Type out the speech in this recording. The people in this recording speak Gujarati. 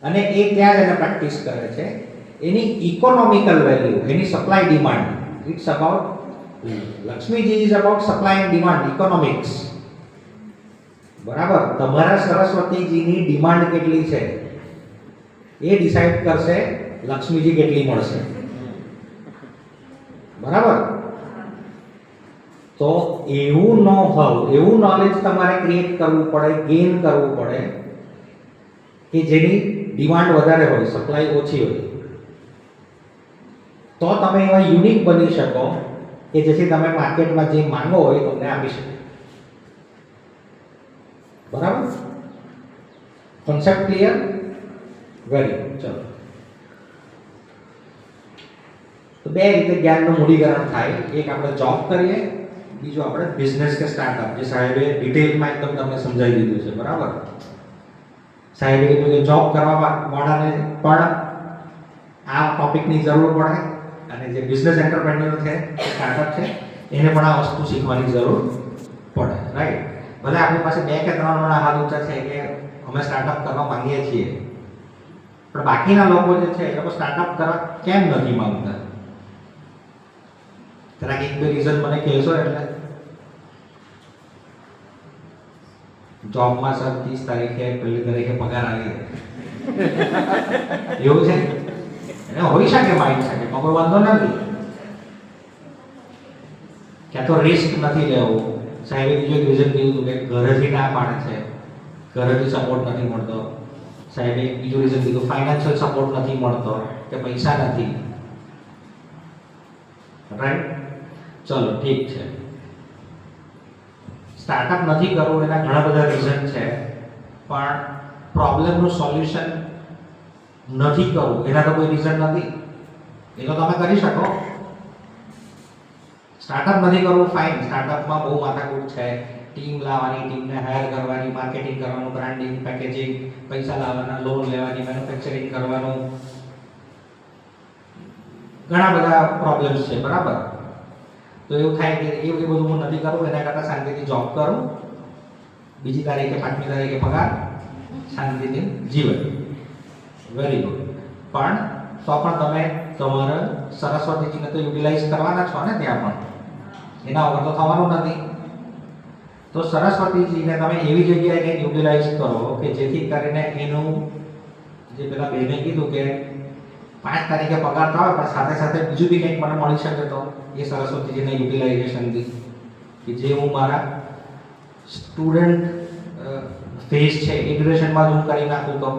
અને એ ત્યાં જ એને પ્રેક્ટિસ કરે છે. એની ઇકોનોમિકલ વેલ્યુ, એની supply demand, it's about Lakshmiji is about supply and demand, economics. બરાબર. તમારા સરસ્વતીજીની ડિમાન્ડ કેટલી છે એ ડિસાઈડ કરશે લક્ષ્મીજી કેટલી મળશે. બરાબર. તો એવું એવું નોલેજ તમારે ક્રિએટ કરવું પડે, ગેઇન કરવું પડે કે જેની ડિમાન્ડ વધારે હોય, સપ્લાય ઓછી હોય. તો તમે એવા યુનિક બની શકો કે જેથી તમે માર્કેટમાં જે માંગો હોય તમને આપી શકો. બરાબર. Concept clear? Very good. ચલો, તો બે રીતે જ્ઞાનનું મૂડીકરણ થાય. એક આપણે જોબ કરીએ, બીજું આપણે બિઝનેસ કે સ્ટાર્ટઅપ, જે સાહેબે ડિટેલમાં એકદમ તમને સમજાવી દીધું છે. બરાબર. સાહેબે કીધું કે જોબ કરવા વાળાને પણ આ ટોપિકની જરૂર પડે, અને જે બિઝનેસ એન્ટરપ્રેન્યોર છે, સ્ટાર્ટઅપ છે, એને પણ આ વસ્તુ શીખવાની જરૂર પડે. રાઈટ. ભલે આપણી પાસે 2 કે 3 જણા હાથ ઊંચા છે કે અમે સ્ટાર્ટઅપ કરવા માંગીએ છીએ, પણ બાકીના લોકો જે છે એ લોકો સ્ટાર્ટઅપ કરવા કેમ નથી માંગતા? જરાક 1-2 રીઝન મને કહેશો? એટલે જોબમાં સર 30 તારીખે 1 તારીખે પગાર આવી એવું છે. એને હોઈ શકે માઇન્ડ શકે, કોઈ વાંધો નથી. ક્યાં તો રિસ્ક નથી લેવું. સાહેબે બીજું એક રીઝન કીધું કે ઘરેથી ના પાડે છે, ઘરેથી સપોર્ટ નથી મળતો. સાહેબે બીજું રીઝન કીધું ફાઇનાન્શિયલ સપોર્ટ નથી મળતો, કે પૈસા નથી. રાઈટ. ચલો, ઠીક છે. સ્ટાર્ટઅપ નથી કરવું એના ઘણા બધા રીઝન છે, પણ પ્રોબ્લેમનું સોલ્યુશન નથી કરવું એના તો કોઈ રીઝન નથી. એ તો તમે કરી શકો. સ્ટાર્ટઅપ નથી કરવું, ફાઇન. સ્ટાર્ટઅપમાં બહુ માથાકૂટ છે. ટીમ લાવવાની, ટીમને હાયર કરવાની, માર્કેટિંગ કરવાનું, બ્રાન્ડિંગ, પેકેજિંગ, પૈસા લાવવાના, લોન લેવાની, મેન્યુફેક્ચરિંગ કરવાનું, ઘણા બધા પ્રોબ્લેમ્સ છે. બરાબર. તો એવું થાય કે એ બધું હું નથી કરવું, એના કરતાં શાંતિથી જોબ કરું, બીજી તારીખે 5મી તારીખે પગાર, શાંતિથી જીવન. Very good. પણ તો પણ તમે તમારા સરસ્વતીજીને તો યુટિલાઇઝ કરવાના છો ને ત્યાં પણ, એના વગર તો થવાનું નથી. તો સરસ્વતીજીને તમે એવી જગ્યાએ કંઈક યુટિલાઇઝ કરો કે જેથી કરીને એનું, જે પેલા બેને કીધું કે 5 તારીખે પગાર તો આવે પણ સાથે સાથે બીજું બી કંઈક મને મળી શકે, તો એ સરસ્વતીજીના યુટિલાઇઝેશનથી કે જે હું મારા સ્ટુડન્ટ ફેઝ છે એ ડ્યુરેશનમાં જ હું કરી નાખું તો